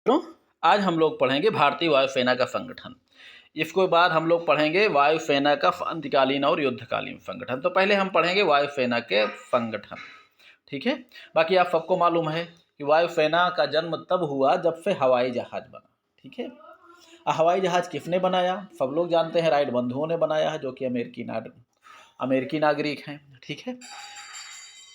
तो आज हम लोग पढ़ेंगे भारतीय वायुसेना का संगठन। इसके बाद हम लोग पढ़ेंगे वायुसेना का अंतकालीन और युद्धकालीन संगठन। तो पहले हम पढ़ेंगे वायुसेना के संगठन, ठीक है। बाकी आप सबको मालूम है कि वायुसेना का जन्म तब हुआ जब से हवाई जहाज बना, ठीक है। हवाई जहाज किसने बनाया? सब लोग जानते हैं, राइट बंधुओं ने बनाया है, जो कि अमेरिकी नागरिक हैं, ठीक है।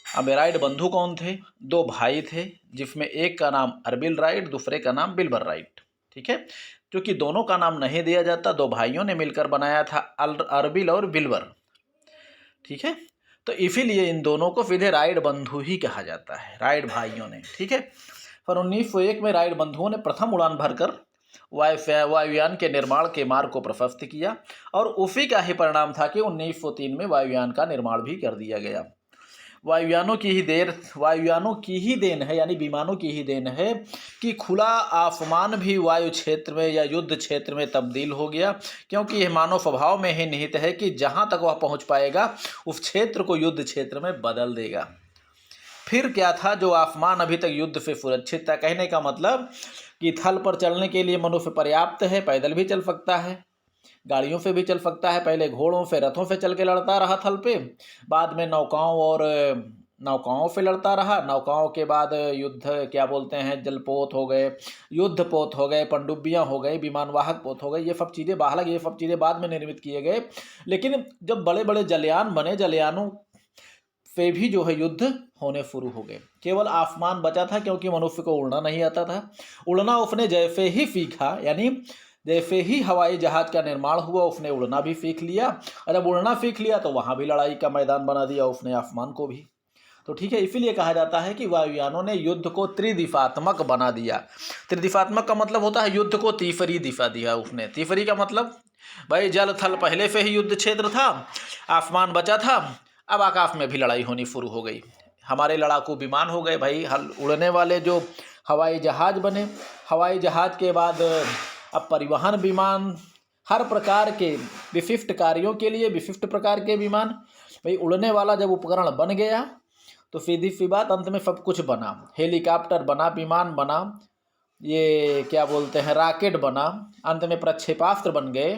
अब राइट बंधु कौन थे? दो भाई थे, जिसमें एक का नाम अर्बिल राइट, दूसरे का नाम बिल्बर राइट, ठीक है। क्योंकि दोनों का नाम नहीं दिया जाता, दो भाइयों ने मिलकर बनाया था अर्बिल और बिल्बर, ठीक है। तो इसीलिए इन दोनों को सीधे राइट बंधु ही कहा जाता है, राइट भाइयों ने, ठीक है। पर 1901 में राइट बंधुओं ने प्रथम उड़ान भरकर वायुयान के निर्माण के मार्ग को प्रशस्त किया, और उसी का ही परिणाम था कि 1903 में वायुयान का निर्माण भी कर दिया गया। वायुयानों की ही देन है, यानी विमानों की ही देन है कि खुला आसमान भी वायु क्षेत्र में या युद्ध क्षेत्र में तब्दील हो गया, क्योंकि यह मानव स्वभाव में ही निहित है कि जहां तक वह पहुंच पाएगा उस क्षेत्र को युद्ध क्षेत्र में बदल देगा। फिर क्या था, जो आसमान अभी तक युद्ध से सुरक्षित था, कहने का मतलब कि थल पर चलने के लिए मनुष्य पर्याप्त है, पैदल भी चल सकता है, गाड़ियों से भी चल सकता है, पहले घोड़ों से रथों से चल के लड़ता रहा थल पे, बाद में नौकाओं से लड़ता रहा, नौकाओं के बाद युद्ध क्या बोलते हैं, जलपोत हो गए, युद्ध पोत हो गए, पनडुब्बियाँ हो गई, विमानवाहक पोत हो गए, ये सब चीज़ें हालांकि ये सब चीज़ें बाद में निर्मित किए गए। लेकिन जब बड़े बड़े जलयान बने, जलयानों से भी जो है युद्ध होने शुरू हो गए। केवल आसमान बचा था, क्योंकि मनुष्य को उड़ना नहीं आता था। उड़ना उसने जैसे ही सीखा, यानी जैसे ही हवाई जहाज का निर्माण हुआ, उसने उड़ना भी सीख लिया, और जब उड़ना सीख लिया तो वहाँ भी लड़ाई का मैदान बना दिया उसने आसमान को भी। तो ठीक है, इसीलिए कहा जाता है कि वायुयानों ने युद्ध को त्रिदिशात्मक बना दिया। त्रिदिशात्मक का मतलब होता है युद्ध को तीसरी दिशा दिया उसने। तीसरी का मतलब भाई जल थल पहले से ही युद्ध क्षेत्र था, आसमान बचा था, अब आकाश में भी लड़ाई होनी शुरू हो गई। हमारे लड़ाकू विमान हो गए भाई, उड़ने वाले जो हवाई जहाज बने, हवाई जहाज के बाद अब परिवहन विमान, हर प्रकार के विशिष्ट कार्यों के लिए विशिष्ट प्रकार के विमान। भाई उड़ने वाला जब उपकरण बन गया तो सीधी सी बात, अंत में सब कुछ बना। हेलीकॉप्टर बना, विमान बना, ये क्या बोलते हैं, रॉकेट बना, अंत में प्रक्षेपास्त्र बन गए,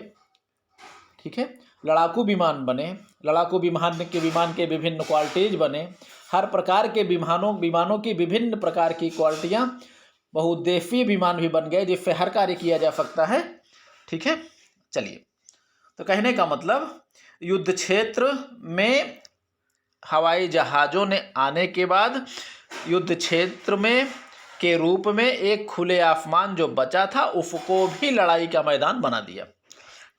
ठीक है। लड़ाकू विमान बने, लड़ाकू विमान के विभिन्न क्वालिटीज बने, हर प्रकार के विमानों की विभिन्न प्रकार की क्वालिटियाँ, बहुउद्देशीय विमान भी बन गए जिससे हर कार्य किया जा सकता है, ठीक है। चलिए, तो कहने का मतलब युद्ध क्षेत्र में हवाई जहाज़ों ने आने के बाद युद्ध क्षेत्र में के रूप में एक खुले आसमान जो बचा था उसको भी लड़ाई का मैदान बना दिया,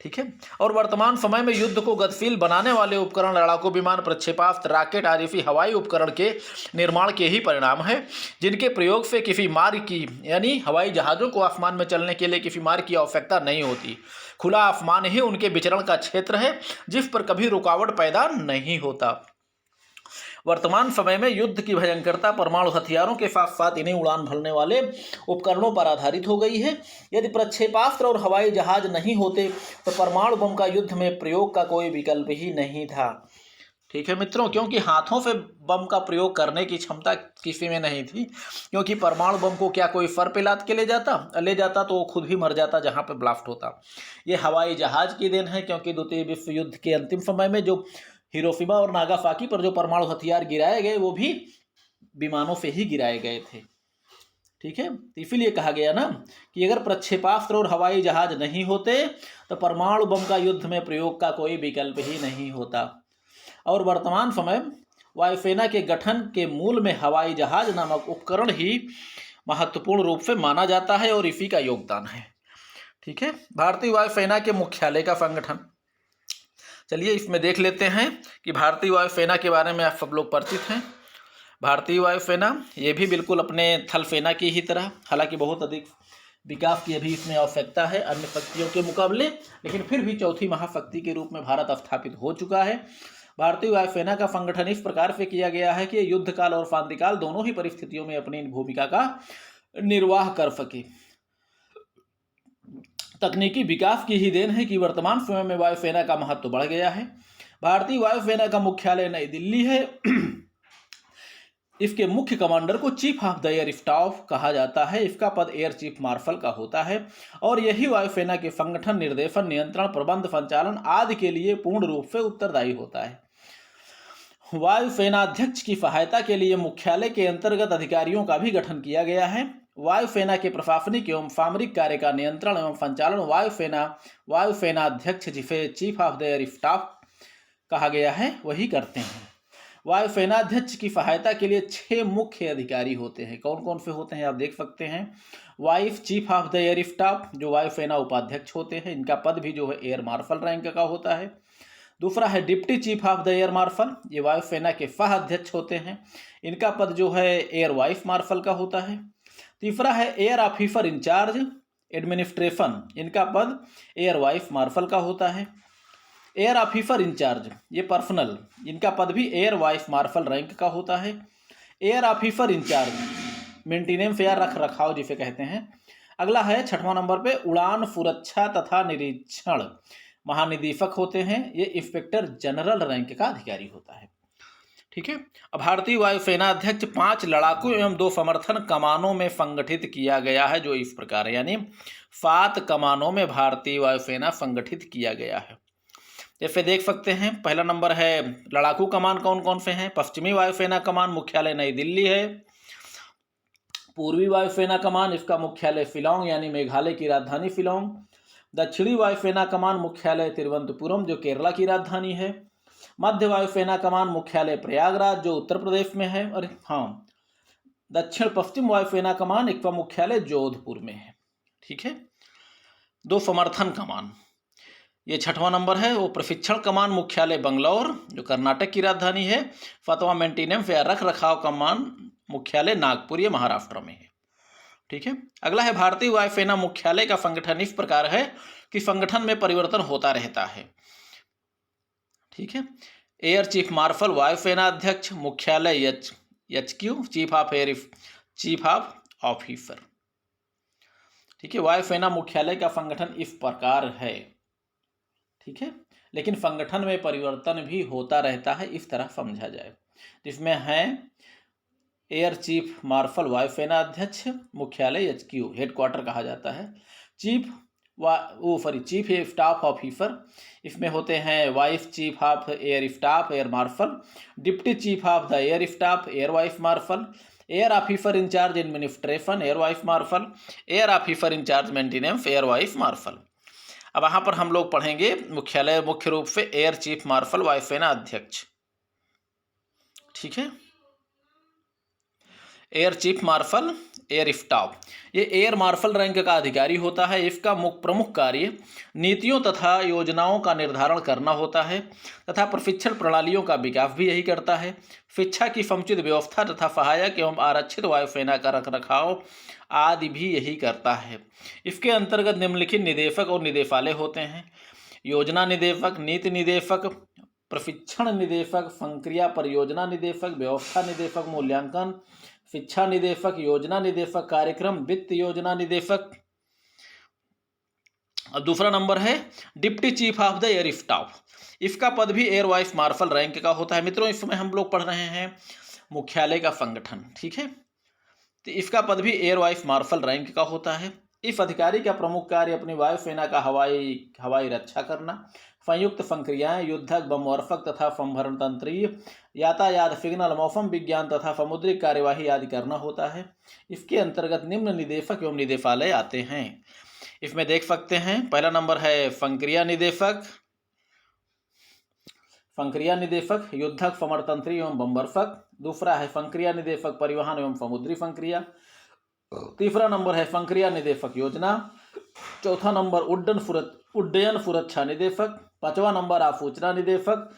ठीक है। और वर्तमान समय में युद्ध को गतिशील बनाने वाले उपकरण लड़ाकू विमान, प्रक्षेपास्त्र, रॉकेट आदि हवाई उपकरण के निर्माण के ही परिणाम है, जिनके प्रयोग से किसी मार्ग की, यानी हवाई जहाज़ों को आसमान में चलने के लिए किसी मार्ग की आवश्यकता नहीं होती। खुला आसमान ही उनके विचरण का क्षेत्र है, जिस पर कभी रुकावट पैदा नहीं होता। वर्तमान समय में युद्ध की भयंकरता परमाणु हथियारों के साथ साथ इन्हें उड़ान भरने वाले उपकरणों पर आधारित हो गई है। यदि प्रक्षेपास्त्र और हवाई जहाज नहीं होते तो परमाणु बम का युद्ध में प्रयोग का कोई विकल्प ही नहीं था, ठीक है मित्रों। क्योंकि हाथों से बम का प्रयोग करने की क्षमता किसी में नहीं थी, क्योंकि परमाणु बम को क्या कोई सर पे लाद के ले जाता तो वो खुद भी मर जाता जहाँ पे ब्लास्ट होता। ये हवाई जहाज की देन है, क्योंकि द्वितीय विश्व युद्ध के अंतिम समय में जो हिरोशिमा और नागासाकी पर जो परमाणु हथियार गिराए गए वो भी विमानों से ही गिराए गए थे, ठीक है। इसीलिए कहा गया ना कि अगर प्रक्षेपास्त्र और हवाई जहाज नहीं होते तो परमाणु बम का युद्ध में प्रयोग का कोई विकल्प ही नहीं होता। और वर्तमान समय वायुसेना के गठन के मूल में हवाई जहाज नामक उपकरण ही महत्वपूर्ण रूप से माना जाता है और इसी का योगदान है, ठीक है। भारतीय वायुसेना के मुख्यालय का संगठन, चलिए इसमें देख लेते हैं कि भारतीय वायुसेना के बारे में आप सब लोग परिचित हैं। भारतीय वायुसेना ये भी बिल्कुल अपने थल सेना की ही तरह, हालांकि बहुत अधिक विकास की अभी इसमें आवश्यकता है अन्य शक्तियों के मुकाबले, लेकिन फिर भी चौथी महाशक्ति के रूप में भारत स्थापित हो चुका है। भारतीय वायुसेना का संगठन इस प्रकार से किया गया है कि युद्धकाल और शांतिकाल दोनों ही परिस्थितियों में अपनी भूमिका का निर्वाह कर सके। तकनीकी विकास की ही देन है कि वर्तमान समय में वायुसेना का महत्व बढ़ गया है। भारतीय वायुसेना का मुख्यालय नई दिल्ली है। इसके मुख्य कमांडर को chief of the air staff कहा जाता है। इसका पद एयर चीफ मार्शल का होता है और यही वायुसेना के संगठन, निर्देशन, नियंत्रण, प्रबंध, संचालन आदि के लिए पूर्ण रूप से उत्तरदायी होता है। वायुसेनाध्यक्ष की सहायता के लिए मुख्यालय के अंतर्गत अधिकारियों का भी गठन किया गया है। वायुसेना के प्रशासनिक एवं सामरिक कार्य का नियंत्रण एवं संचालन वायुसेनाध्यक्ष, जिसे chief of the air staff कहा गया है, वही करते हैं। वायुसेनाध्यक्ष की सहायता के लिए 6 मुख्य अधिकारी होते हैं। कौन कौन से होते हैं आप देख सकते हैं। Vice chief of the air staff, जो वायुसेना उपाध्यक्ष होते हैं, इनका पद भी जो है एयर मार्शल रैंक का होता है। दूसरा है deputy chief of the air marshal, ये वायुसेना के सह अध्यक्ष होते हैं, इनका पद जो है एयर वाइस मार्शल का होता है। तीसरा है एयर ऑफिसर इंचार्ज एडमिनिस्ट्रेशन, इनका पद एयर वाइस मार्शल का होता है। एयर ऑफिसर इंचार्ज, ये पर्सनल, इनका पद भी एयर वाइस मार्शल रैंक का होता है। एयर ऑफिसर इंचार्ज मेंटेनेंस या रख रखाव जिसे कहते हैं। अगला है 6वां नंबर पे उड़ान सुरक्षा तथा निरीक्षण महानिदेशक होते हैं, ये इंस्पेक्टर जनरल रैंक का अधिकारी होता है। ठीक है। अब भारतीय वायुसेना अध्यक्ष 5 लड़ाकू एवं 2 समर्थन कमानों में संगठित किया गया है, जो इस प्रकार है, यानी 7 कमानों में भारतीय वायुसेना संगठित किया गया है। जैसे देख सकते हैं, पहला नंबर है लड़ाकू कमान कौन कौन से हैं। पश्चिमी वायुसेना कमान मुख्यालय नई दिल्ली है। पूर्वी वायुसेना कमान, इसका मुख्यालय शिलांग यानी मेघालय की राजधानी शिलांग। दक्षिणी वायुसेना कमान मुख्यालय तिरुवनंतपुरम, जो केरला की राजधानी है। मध्य वायुसेना कमान मुख्यालय प्रयागराज, जो उत्तर प्रदेश में है। और हाँ, दक्षिण पश्चिम वायुसेना कमान इसका मुख्यालय जोधपुर में है। ठीक है। 2 समर्थन कमान, ये 6वां नंबर है। वो प्रशिक्षण कमान मुख्यालय बंगलौर, जो कर्नाटक की राजधानी है। 7वां मेंटेनेंस या रख रखाव कमान मुख्यालय नागपुर, ये महाराष्ट्र में है। ठीक है। अगला है भारतीय वायुसेना मुख्यालय का संगठन इस प्रकार है कि संगठन में परिवर्तन होता रहता है। ठीक है। एयर चीफ मार्शल वायुसेना अध्यक्ष, मुख्यालय HQ चीफ ऑफ ऑफिसर। ठीक है। वायुसेना मुख्यालय का संगठन इस प्रकार है। ठीक है। लेकिन संगठन में परिवर्तन भी होता रहता है, इस तरह समझा जाए। जिसमें है एयर चीफ मार्शल वायुसेना अध्यक्ष, मुख्यालय HQ हेडक्वार्टर कहा जाता है। चीफ स्टाफ ऑफिसर, इसमें होते हैं vice chief of air staff air marshal, deputy chief of the air staff air vice marshal, air officer in charge administration air vice marshal, air officer in charge maintenance air vice marshal. अब यहाँ पर हम लोग पढ़ेंगे मुख्यालय मुख्य रूप से एयर चीफ मार्शल वायुसेना अध्यक्ष। ठीक है। Air chief marshal air staff, ये एयर मार्शल रैंक का अधिकारी होता है। इसका प्रमुख कार्य नीतियों तथा योजनाओं का निर्धारण करना होता है तथा प्रशिक्षण प्रणालियों का विकास भी यही करता है। शिक्षा की समुचित व्यवस्था तथा सहायक एवं आरक्षित वायुसेना का रखरखाव आदि भी यही करता है। इसके अंतर्गत निम्नलिखित निदेशक और निदेशालय होते हैं। योजना निदेशक, नीति निदेशक, प्रशिक्षण निदेशक, संक्रिया परियोजना निदेशक, व्यवस्था निदेशक, मूल्यांकन, शिक्षा निदेशक, योजना निदेशक, कार्यक्रम वित्त योजना निदेशक। अब दूसरा नंबर है deputy chief of the air staff, इसका पद भी एयर वाइस मार्शल रैंक का होता है। मित्रों, इस समय हम लोग पढ़ रहे हैं मुख्यालय का संगठन। ठीक है। तो इसका पद भी एयर वाइस मार्शल रैंक का होता है। इस अधिकारी का प्रमुख कार्य अपनी वायुसेना का हवाई रक्षा करना, संयुक्त संक्रियाएं, युद्धक, बमवर्षक तथा संभरण तंत्रीय, यातायात, सिग्नल, मौसम विज्ञान तथा समुद्री कार्यवाही आदि करना होता है। इसके अंतर्गत निम्न निदेशक एवं निदेशालय आते हैं। इसमें देख सकते हैं, पहला नंबर है संक्रिया निदेशक, संक्रिया निदेशक युद्धक, समरतंत्री एवं बमवर्षक। दूसरा है संक्रिया निदेशक परिवहन एवं समुद्री संक्रिया। तीसरा नंबर है संक्रिया निदेशक योजना। चौथा नंबर उड्डयन सुरक्षा निदेशक। 5वां नंबर आसूचना निदेशक।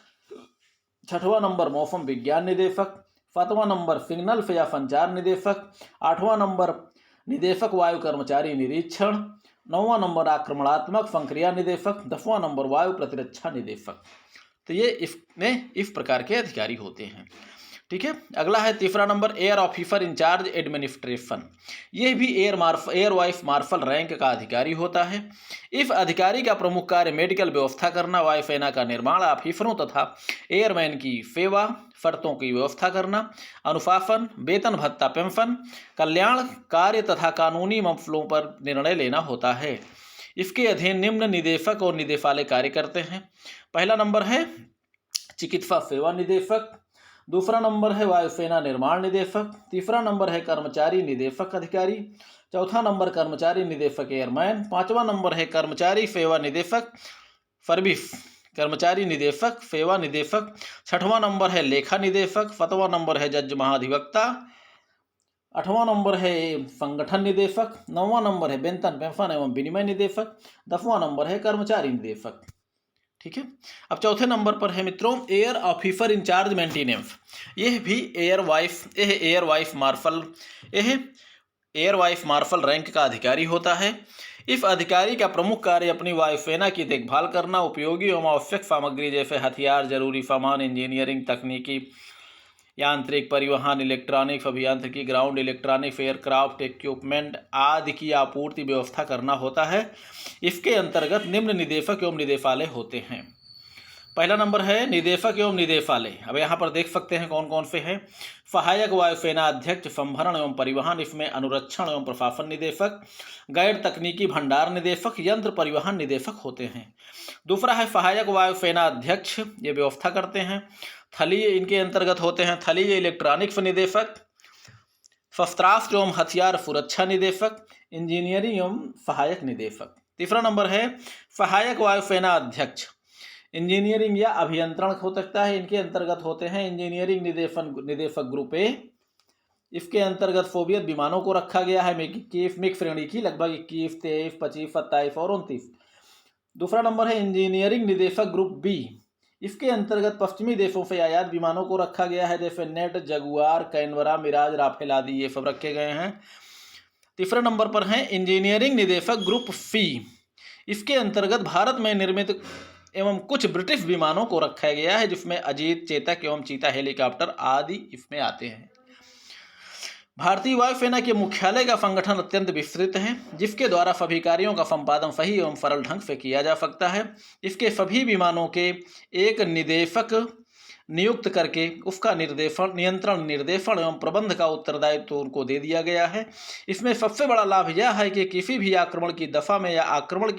6वां नंबर मौसम विज्ञान निदेशक। 7वां नंबर सिग्नल या संचार निदेशक। 8वां नंबर निदेशक वायु कर्मचारी निरीक्षण। 9वां नंबर आक्रमणात्मक संक्रिया निदेशक। 10वां नंबर वायु प्रतिरक्षा निदेशक। तो ये इसमें इस प्रकार के अधिकारी होते हैं। ठीक है। अगला है तीसरा number air officer in charge administration. ये भी एयर वाइस मार्शल रैंक का अधिकारी होता है। इस अधिकारी का प्रमुख कार्य मेडिकल व्यवस्था करना, वायुसेना का निर्माण, ऑफिसरों तथा एयरमैन की सेवा शर्तों की व्यवस्था करना, अनुशासन, वेतन भत्ता, पेंशन, कल्याण कार्य तथा कानूनी मसलों पर निर्णय लेना होता है। इसके अधीन निम्न निदेशक और निदेशालय कार्य करते हैं। पहला नंबर है चिकित्सा सेवा निदेशक, दूसरा नंबर है वायुसेना निर्माण निदेशक, तीसरा नंबर है कर्मचारी निदेशक अधिकारी, चौथा नंबर कर्मचारी निदेशक एयरमैन, पांचवा नंबर है कर्मचारी सेवा निदेशक सर्विस कर्मचारी निदेशक सेवा निदेशक, छठवां नंबर है लेखा निदेशक, सातवां नंबर है जज महाधिवक्ता, आठवां नंबर है संगठन निदेशक, नौवां नंबर है वेतन पेंशन एवं विनिमय निदेशक, 10वां नंबर है कर्मचारी निदेशक। ठीक है। अब चौथे नंबर पर है मित्रों एयर ऑफिसर इंचार्ज मेंटेनेंस। यह भी एयर वाइस मार्शल रैंक का अधिकारी होता है। इस अधिकारी का प्रमुख कार्य अपनी वायुसेना की देखभाल करना, उपयोगी एवं आवश्यक सामग्री जैसे हथियार, जरूरी सामान, इंजीनियरिंग, तकनीकी, यांत्रिक, परिवहन, इलेक्ट्रॉनिक्स, अभियांत्रिकी, ग्राउंड इलेक्ट्रॉनिक्स, एयरक्राफ्ट इक्विपमेंट आदि की आपूर्ति व्यवस्था करना होता है। इसके अंतर्गत निम्न निदेशक एवं निदेशालय होते हैं। पहला नंबर है निदेशक एवं निदेशालय। अब यहाँ पर देख सकते हैं कौन कौन से हैं। सहायक वायुसेना अध्यक्ष संभरण एवं परिवहन, इसमें अनुरक्षण एवं प्रशासन निदेशक, गैर तकनीकी भंडार निदेशक, यंत्र परिवहन निदेशक होते हैं। दूसरा है सहायक वायुसेना अध्यक्ष, ये व्यवस्था करते हैं। थलीय इनके अंतर्गत होते हैं थलीय इलेक्ट्रॉनिक्स निदेशक, शस्त्रास्त्र एवं हथियार सुरक्षा निदेशक, इंजीनियरिंग एवं सहायक निदेशक। तीसरा नंबर है सहायक वायुसेना अध्यक्ष, इंजीनियरिंग या अभियंत्रण हो सकता है। इनके अंतर्गत होते हैं इंजीनियरिंग निदेशक ग्रुप ए। इसके अंतर्गत सोवियत विमानों को रखा गया है मिग श्रेणी की, लगभग 21, 23, 25, 27 और 29। दूसरा नंबर है इंजीनियरिंग निदेशक ग्रुप बी। इसके अंतर्गत पश्चिमी देशों से आयात विमानों को रखा गया है, जैसे Gnat, Jaguar, Canberra, Mirage, Rafale आदि ये सब रखे गए हैं। तीसरे नंबर पर है इंजीनियरिंग निदेशक ग्रुप सी। इसके अंतर्गत भारत में निर्मित एवं कुछ ब्रिटिश विमानों को रखा गया है, जिसमें अजीत, चेतक एवं चीता हेलीकॉप्टर आदि इसमें आते हैं। भारतीय वायुसेना के मुख्यालय का संगठन अत्यंत विस्तृत है, जिसके द्वारा सभी कार्यों का संपादन सही एवं सरल ढंग से किया जा सकता है। इसके सभी विमानों के एक निदेशक नियुक्त करके उसका नियंत्रण, निर्देशन एवं प्रबंध का उत्तरदायित्व उनको दे दिया गया है। इसमें सबसे बड़ा लाभ यह है कि किसी भी आक्रमण की दफा में या आक्रमण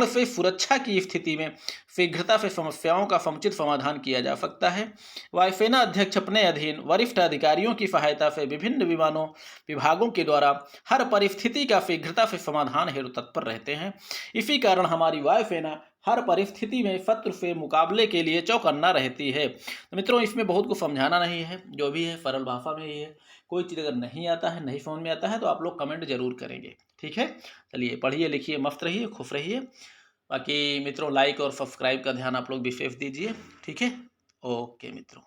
से सुरक्षा की स्थिति में शीघ्रता से समस्याओं का समुचित समाधान किया जा सकता है। वायुसेना अध्यक्ष अपने अधीन वरिष्ठ अधिकारियों की सहायता से विभिन्न विभागों के द्वारा हर परिस्थिति का शीघ्रता से समाधान हेतु तत्पर रहते हैं। इसी कारण हमारी वायुसेना हर परिस्थिति में शत्रु से मुकाबले के लिए चौकन्ना रहती है। तो मित्रों इसमें बहुत कुछ समझाना नहीं है, जो भी है सरल भाषा में ही है। कोई चीज़ अगर नहीं आता है, नहीं समझ में आता है तो आप लोग कमेंट जरूर करेंगे। ठीक है, चलिए पढ़िए लिखिए, मस्त रहिए, खुश रहिए। बाकी मित्रों लाइक और सब्सक्राइब का ध्यान आप लोग विशेष दीजिए। ठीक है, ओके मित्रों।